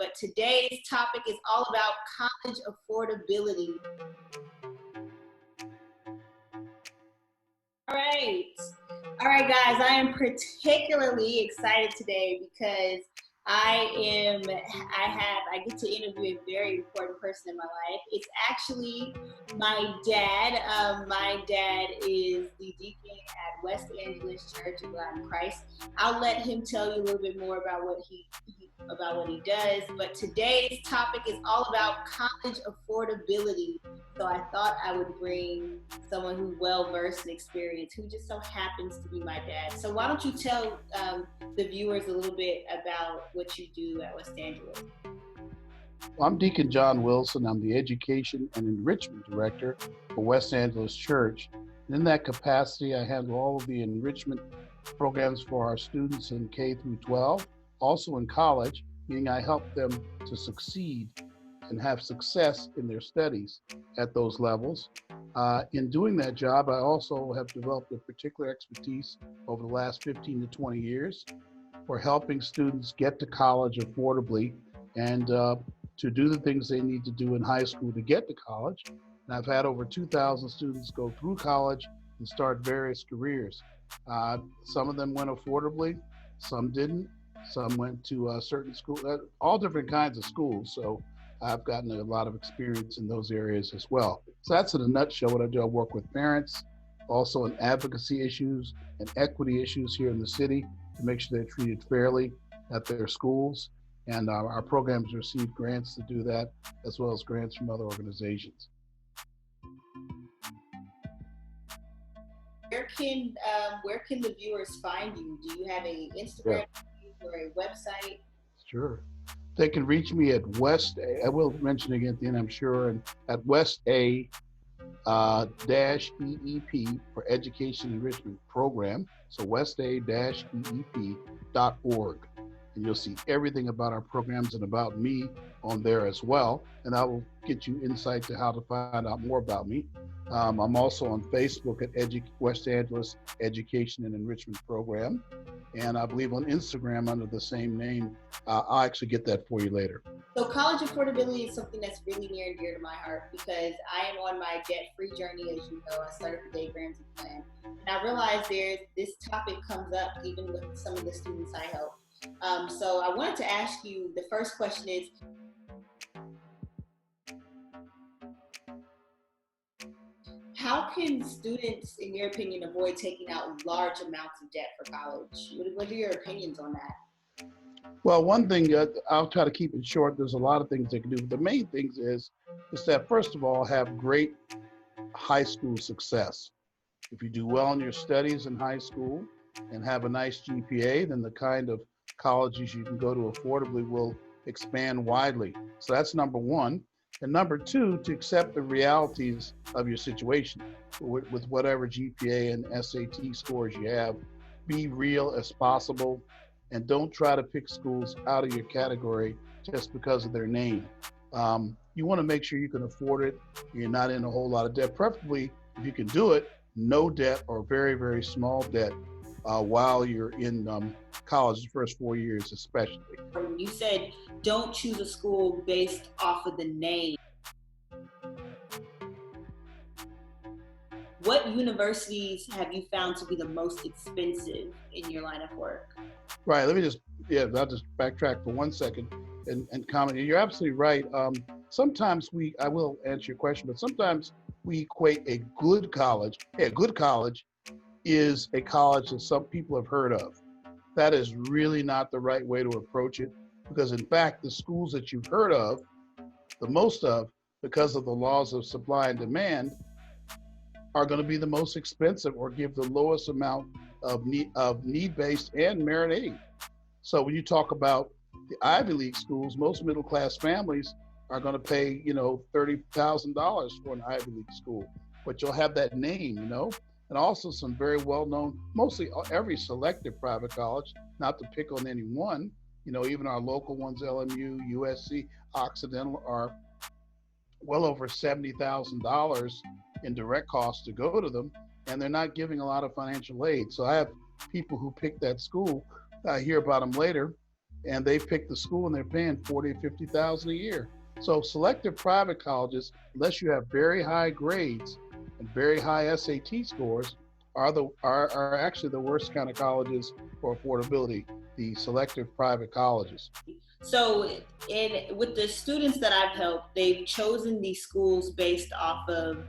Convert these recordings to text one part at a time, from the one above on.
But today's topic is all about college affordability. All right, guys, I am particularly excited today because I get to interview a very important person in my life. It's actually my dad. My dad is the deacon at West Angeles Church of God in Christ. I'll let him tell you a little bit more about what he does. But today's topic is all about college affordability. So I thought I would bring someone who's well-versed and experienced, who just so happens to be my dad. So why don't you tell the viewers a little bit about what you do at West Angeles? Well, I'm Deacon John Wilson. I'm the Education and Enrichment Director for West Angeles Church. And in that capacity, I handle all of the enrichment programs for our students in K through 12, also in college, meaning I help them to succeed and have success in their studies at those levels. In doing that job, I also have developed a particular expertise over the last 15 to 20 years for helping students get to college affordably and to do the things they need to do in high school to get to college. And I've had over 2,000 students go through college and start various careers. Some of them went affordably, some didn't. Some went to certain schools, all different kinds of schools. So I've gotten a lot of experience in those areas as well. So that's in a nutshell what I do. I work with parents, also in advocacy issues and equity issues here in the city to make sure they're treated fairly at their schools. And our programs receive grants to do that, as well as grants from other organizations. Where can the viewers find you? Do you have an Instagram page or a website? Sure. They can reach me at I will mention again at the end, I'm sure, and at WestA-EEP for Education Enrichment Program. So WestA-EEP.org. And you'll see everything about our programs and about me on there as well. And I will get you insight to how to find out more about me. I'm also on Facebook at West Angeles Education and Enrichment Program. And I believe on Instagram under the same name. I'll actually get that for you later. So college affordability is something that's really near and dear to my heart because I am on my debt-free journey, as you know. I started the Dave Ramsey plan. And I realized this topic comes up even with some of the students I help. So I wanted to ask you, the first question is, how can students, in your opinion, avoid taking out large amounts of debt for college? What are your opinions on that? Well, one thing, I'll try to keep it short. There's a lot of things they can do. But the main things is that, first of all, have great high school success. If you do well in your studies in high school and have a nice GPA, then the kind of colleges you can go to affordably will expand widely. So that's number one. And number two, to accept the realities of your situation with whatever GPA and SAT scores you have. Be real as possible and don't try to pick schools out of your category just because of their name. You want to make sure you can afford it. You're not in a whole lot of debt. Preferably, if you can do it, no debt or very, very small debt while you're in college, the first 4 years especially. You said don't choose a school based off of the name. What universities have you found to be the most expensive in your line of work? Right, I'll just backtrack for 1 second and comment. You're absolutely right. Sometimes I will answer your question, but sometimes we equate a good college. Hey, a good college is a college that some people have heard of. That is really not the right way to approach it, because in fact, the schools that you've heard of, the most of, because of the laws of supply and demand, are going to be the most expensive or give the lowest amount of need-based and merit aid. So when you talk about the Ivy League schools, most middle-class families are going to pay, $30,000 for an Ivy League school, but you'll have that name, and also some very well-known, mostly every selective private college, not to pick on any one, even our local ones, LMU, USC, Occidental, are well over $70,000 in direct costs to go to them, and they're not giving a lot of financial aid. So I have people who pick that school, I hear about them later, and they pick the school and they're paying 40 or 50,000 a year. So selective private colleges, unless you have very high grades and very high SAT scores, are actually the worst kind of colleges for affordability, the selective private colleges. So, with the students that I've helped, they've chosen these schools based off of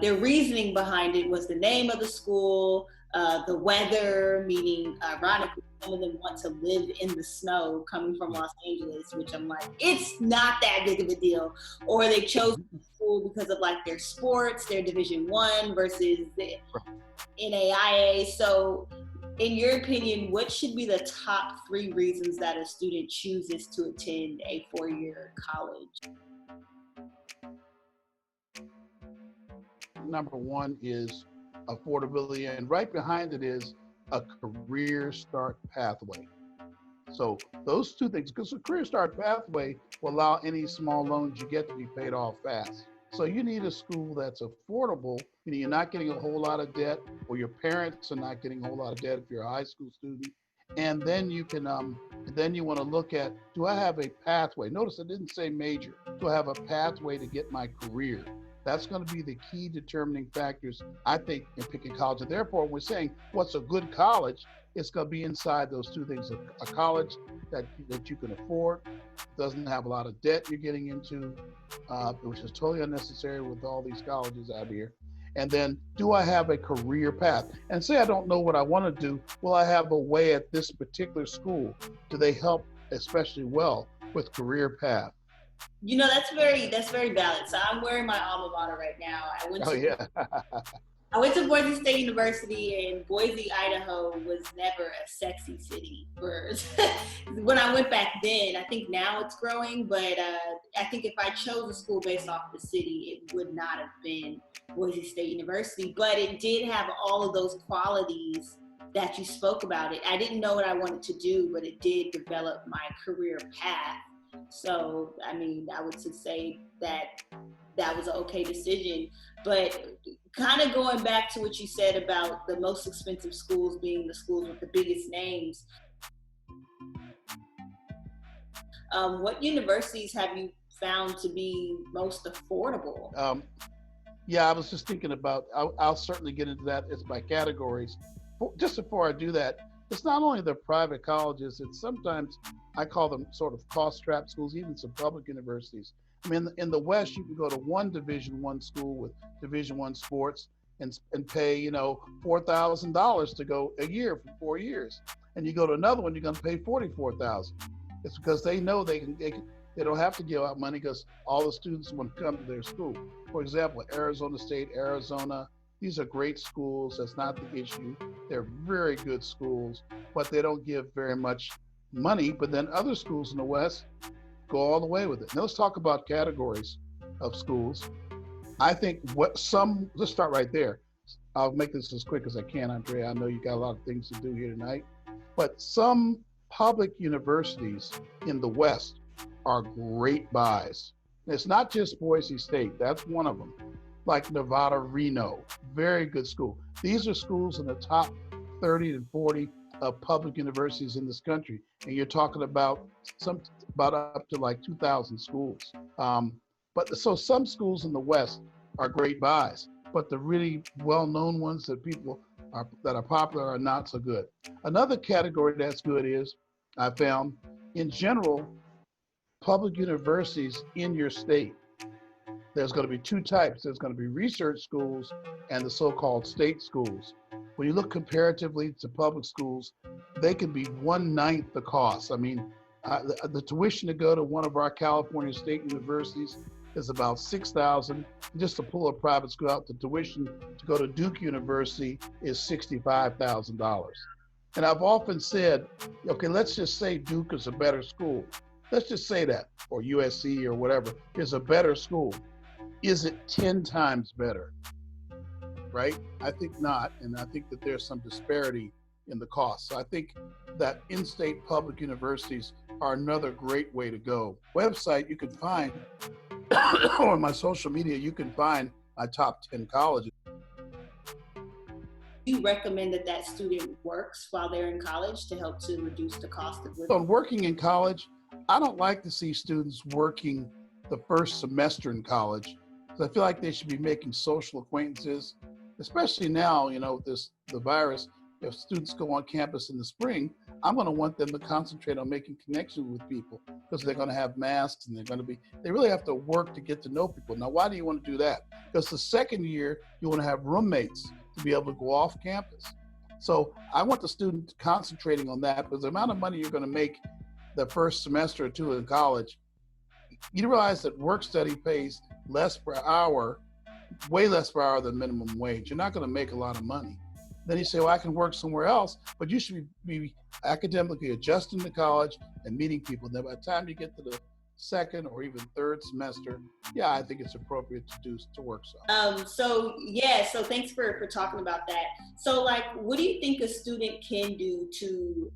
their reasoning behind it was the name of the school, the weather, meaning, ironically, some of them want to live in the snow coming from Los Angeles, which I'm like, it's not that big of a deal. Or they chose school because of like their sports, their Division One versus the NAIA. So, in your opinion, what should be the top 3 reasons that a student chooses to attend a 4-year college? Number one is affordability, and right behind it is a career start pathway. So those two things, because the career start pathway will allow any small loans you get to be paid off fast. So you need a school that's affordable, meaning you're not getting a whole lot of debt, or your parents are not getting a whole lot of debt if you're a high school student. And then you can, then you want to look at, do I have a pathway? Notice I didn't say major. Do I have a pathway to get my career? That's going to be the key determining factors, I think, in picking college. And therefore, when we're saying what's a good college, it's going to be inside those two things: a college that you can afford, doesn't have a lot of debt you're getting into, which is totally unnecessary with all these colleges out here. And then, do I have a career path? And say I don't know what I want to do, will I have a way at this particular school? Do they help especially well with career path? You know, that's very valid. So I'm wearing my alma mater right now. Oh yeah. I went to Boise State University, and Boise, Idaho was never a sexy city for when I went back then. I think now it's growing, but I think if I chose a school based off the city, it would not have been Boise State University. But it did have all of those qualities that you spoke about. It. I didn't know what I wanted to do, but it did develop my career path. So, I mean, I would say that that was an okay decision. But kind of going back to what you said about the most expensive schools being the schools with the biggest names, what universities have you found to be most affordable? Yeah, I was just thinking about, I'll certainly get into that as my categories. Just before I do that, it's not only the private colleges, it's sometimes, I call them sort of cost-strapped schools, even some public universities. I mean, in the West, you can go to one Division One school with Division One sports and pay, $4,000 to go a year for 4 years, and you go to another one, you're going to pay $44,000. It's because they know they don't have to give out money because all the students want to come to their school. For example, Arizona State, Arizona, these are great schools. That's not the issue. They're very good schools, but they don't give very much money. But then other schools in the West go all the way with it. Now let's talk about categories of schools. I think let's start right there. I'll make this as quick as I can, Andrea. I know you got a lot of things to do here tonight, but some public universities in the West are great buys. And it's not just Boise State, that's one of them. Like Nevada, Reno, very good school. These are schools in the top 30 to 40 of public universities in this country. And you're talking about up to like 2,000 schools. But so some schools in the West are great buys, but the really well-known ones that are popular are not so good. Another category that's good is, I found, in general, public universities in your state. There's going to be two types. There's going to be research schools and the so-called state schools. When you look comparatively to public schools, they can be 1/9 the cost. I mean, the tuition to go to one of our California state universities is about $6,000. Just to pull a private school out, the tuition to go to Duke University is $65,000. And I've often said, okay, let's just say Duke is a better school. Let's just say that, or USC or whatever, is a better school. Is it 10 times better? Right? I think not. And I think that there's some disparity in the cost. So I think that in-state public universities are another great way to go. Website you can find, or on my social media, you can find my top 10 colleges. Do you recommend that that student works while they're in college to help to reduce the cost of So living? working in college, I don't like to see students working the first semester in college because I feel like they should be making social acquaintances, especially now, the virus. If students go on campus in the spring, I'm going to want them to concentrate on making connections with people because they're going to have masks and they really have to work to get to know people. Now, why do you want to do that? Because the second year, you want to have roommates to be able to go off campus. So I want the student concentrating on that because the amount of money you're going to make the first semester or two in college, you realize that work study pays less per hour, way less per hour than minimum wage. You're not going to make a lot of money. Then you say, well, I can work somewhere else, but you should be academically adjusting to college and meeting people. Then by the time you get to the second or even third semester, yeah, I think it's appropriate to work some. So thanks for talking about that. So like, what do you think a student can do to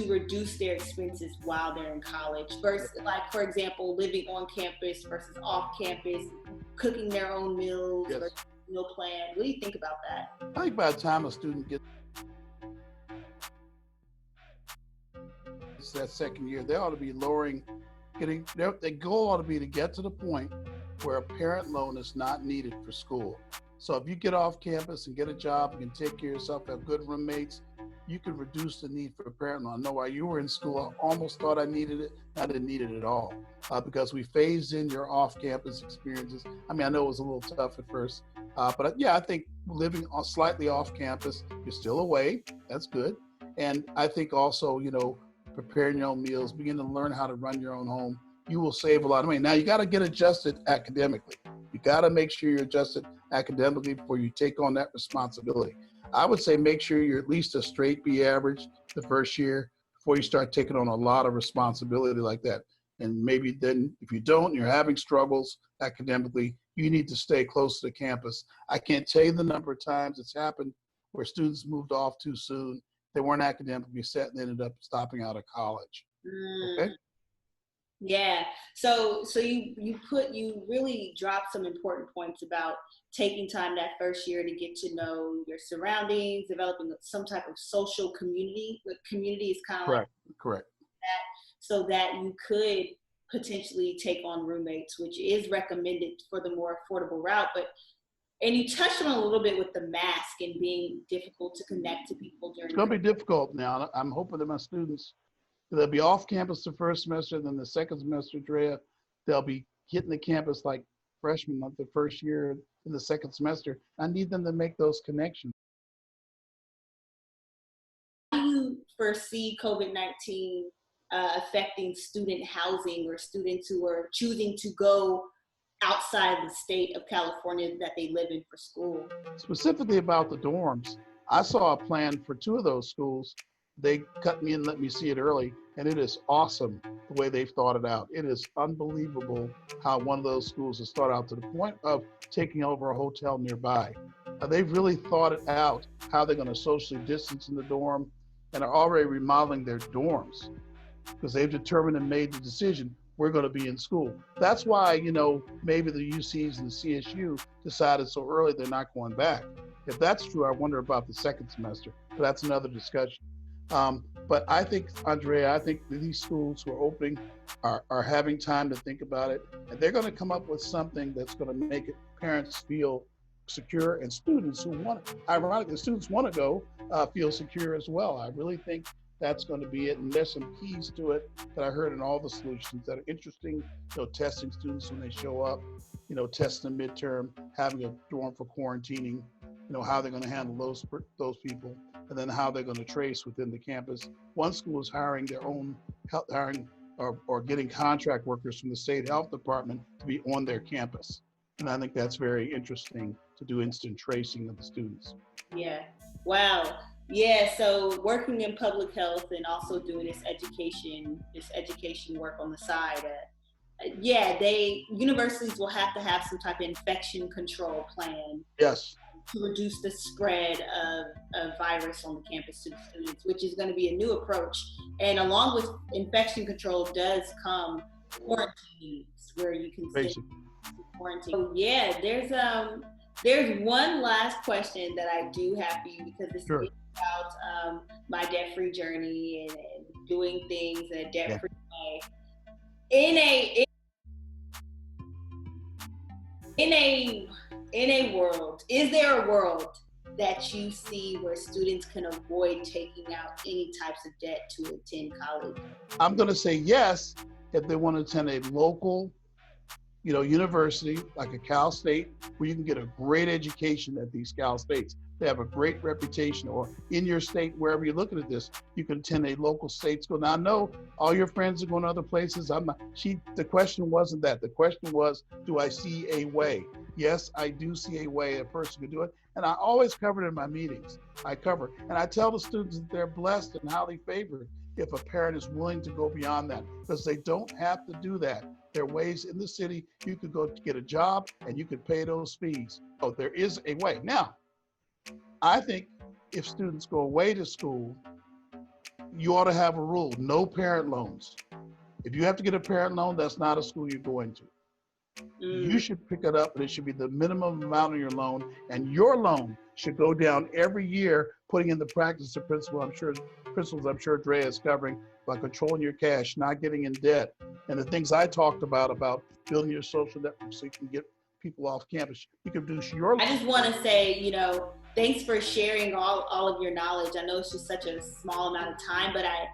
reduce their expenses while they're in college versus, like, for example, living on campus versus off campus, cooking their own meals Yes. versus meal plan? What do you think about that? I think by the time a student gets that second year, they ought to be their goal ought to be to get to the point where a parent loan is not needed for school. So if you get off campus and get a job, you can take care of yourself, have good roommates, you can reduce the need for a parent loan. I know while you were in school, I almost thought I needed it. I didn't need it at all because we phased in your off-campus experiences. I mean, I know it was a little tough at first, but yeah, I think living slightly off campus, you're still away. That's good. And I think also, preparing your own meals, begin to learn how to run your own home, you will save a lot of money. Now you got to get adjusted academically. You got to make sure you're adjusted academically before you take on that responsibility. I would say make sure you're at least a straight B average the first year before you start taking on a lot of responsibility like that. And maybe then if you don't, you're having struggles academically, you need to stay close to the campus. I can't tell you the number of times it's happened where students moved off too soon. They weren't academically set and ended up stopping out of college. Okay? Yeah. So you really dropped some important points about taking time that first year to get to know your surroundings, developing some type of social community. The community is kind of like Correct. that, so that you could potentially take on roommates, which is recommended for the more affordable route. And you touched on a little bit with the mask and being difficult to connect to people during. It's going to be difficult now. I'm hoping that my students, they'll be off campus the first semester, then the second semester, Drea, they'll be hitting the campus like freshmen of the first year in the second semester. I need them to make those connections. How do you foresee COVID-19 affecting student housing or students who are choosing to go outside the state of California that they live in for school? Specifically about the dorms, I saw a plan for two of those schools. They cut me and let me see it early, and it is awesome the way they've thought it out. It is unbelievable how one of those schools has thought out to the point of taking over a hotel nearby. They've really thought it out, how they're going to socially distance in the dorm, and are already remodeling their dorms because they've determined and made the decision we're going to be in school. That's why, maybe the UCs and the CSU decided so early they're not going back. If that's true, I wonder about the second semester, but that's another discussion. But I think, Andrea, I think that these schools who are opening are having time to think about it, and they're going to come up with something that's going to make parents feel secure, and students who ironically, students want to go feel secure as well. I really think that's going to be it. And there's some keys to it that I heard in all the solutions that are interesting. Testing students when they show up, testing the midterm, having a dorm for quarantining, how they're going to handle those people, and then how they're going to trace within the campus. One school is hiring their own or getting contract workers from the state health department to be on their campus. And I think that's very interesting to do instant tracing of the students. Yeah. Wow. Yeah, so working in public health and also doing this education work on the side. Universities will have to have some type of infection control plan. Yes. To reduce the spread of virus on the campus to the students, which is going to be a new approach. And along with infection control does come quarantine, where you can stay quarantine. So yeah, There's one last question that I do have for you because this Sure. is about my debt-free journey and doing things in a debt-free way. In a world, is there a world that you see where students can avoid taking out any types of debt to attend college? I'm going to say yes if they want to attend a local, university like a Cal State, where you can get a great education at these Cal States. They have a great reputation. Or in your state, wherever you're looking at this, you can attend a local state school. Now I know all your friends are going to other places. The question wasn't that. The question was, do I see a way? Yes, I do see a way a person can do it. And I always cover it in my meetings. And I tell the students that they're blessed and highly favored if a parent is willing to go beyond that, because they don't have to do that. There are ways in the city you could go to get a job and you could pay those fees. Oh, there is a way. Now, I think if students go away to school, you ought to have a rule: no parent loans. If you have to get a parent loan, that's not a school you're going to. You should pick it up, and it should be the minimum amount of your loan, and your loan should go down every year, putting in the practice of principles I'm sure Drea is covering, by controlling your cash, not getting in debt, and the things I talked about building your social network so you can get people off campus. You can reduce your. I just want to say, thanks for sharing all of your knowledge. I know it's just such a small amount of time, but I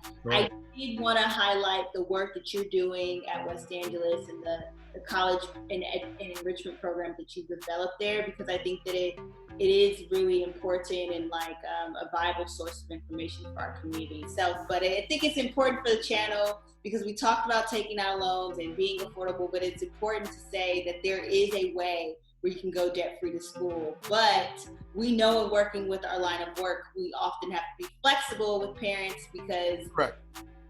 did want to highlight the work that you're doing at West Angeles and the college and enrichment programs that you've developed there, because I think that it is really important and like a viable source of information for our community. But I think it's important for the channel because we talked about taking out loans and being affordable, but it's important to say that there is a way where you can go debt-free to school. But we know in working with our line of work, we often have to be flexible with parents because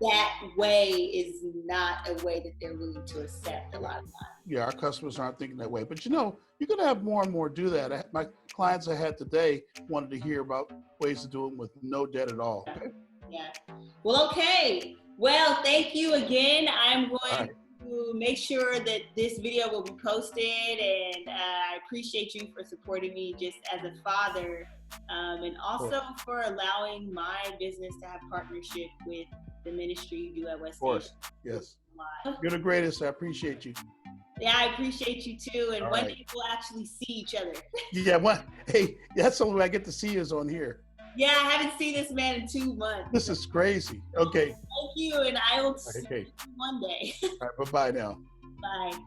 that way is not a way that they're willing to accept a lot of times. Yeah, our customers aren't thinking that way. But you're going to have more and more do that. My clients I had today wanted to hear about ways to do it with no debt at all. Yeah. Well, okay. Well, thank you again. I'm going to make sure that this video will be posted, and I appreciate you for supporting me just as a father, and also for allowing my business to have partnership with the ministry you do at West Angeles. Yes. You're the greatest. I appreciate you. Yeah, I appreciate you too. And one day we'll actually see each other. Yeah, hey, that's the only way I get to see you is on here. Yeah, I haven't seen this man in 2 months. This is crazy. Okay. Thank you, and I will see you one day. All right, bye-bye now. Bye.